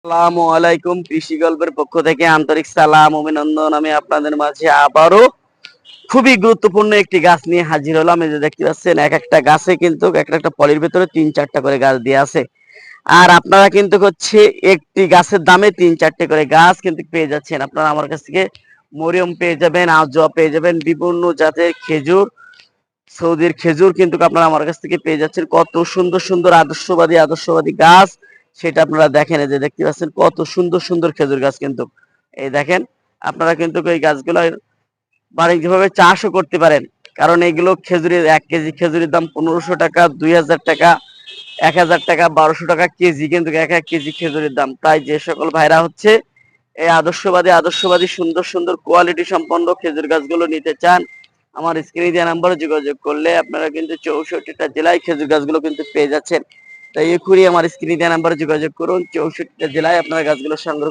আসসালামু আলাইকুম। কৃষি গল্পের পক্ষ থেকে আন্তরিক সালাম অভিনন্দন। আমি আপনাদের মাঝে আবারও খুবই গুরুত্বপূর্ণ একটি গাছ নিয়ে হাজির হলাম। এই যে দেখতে পাচ্ছেন, এক একটা গাছে কিন্তু একটা একটা পলির ভেতরে ৩-৪টা করে গাছ দিয়ে আছে। আর আপনারা কিন্তু হচ্ছে একটি গাছের দামে ৩-৪টে করে গাছ কিন্তু পেয়ে যাচ্ছেন। আপনারা আমার কাছ থেকে মরিয়ম পেয়ে যাবেন, আজোয়া পেয়ে যাবেন, বিভিন্ন জাতের খেজুর, সৌদির খেজুর কিন্তু আপনারা আমার কাছ থেকে পেয়ে যাচ্ছেন। কত সুন্দর সুন্দর আদর্শবাদী আদর্শবাদী গাছ সেটা আপনারা দেখেন। এই যে দেখতে পাচ্ছেন কত সুন্দর সুন্দর খেজুর গাছ কিন্তু এই দেখেন। আপনারা কিন্তু এই গাছগুলো বাণিজ্যিকভাবে চাষও করতে পারেন, কারণ এগুলো খেজুরের ১ কেজি খেজুরের দাম ১৫০০ টাকা, ২০০০ টাকা, ১০০০ টাকা, ১২০০ টাকা কেজি কিন্তু এক এক কেজি খেজুরের দাম। তাই যে সকল ভাইরা হচ্ছে এই আদর্শবাদী আদর্শবাদী সুন্দর সুন্দর কোয়ালিটি সম্পন্ন খেজুর গাছগুলো নিতে চান, আমার স্ক্রিনে দেওয়া নাম্বারে যোগাযোগ করলে আপনারা কিন্তু ৬৪টা জেলায় খেজুর গাছগুলো কিন্তু পেয়ে যাচ্ছেন। তাই এখনই আমার স্ক্রিনে দেওয়া নাম্বারে যোগাযোগ করুন। ৬৪টা জেলায় আপনারা গাছগুলো সংগ্রহ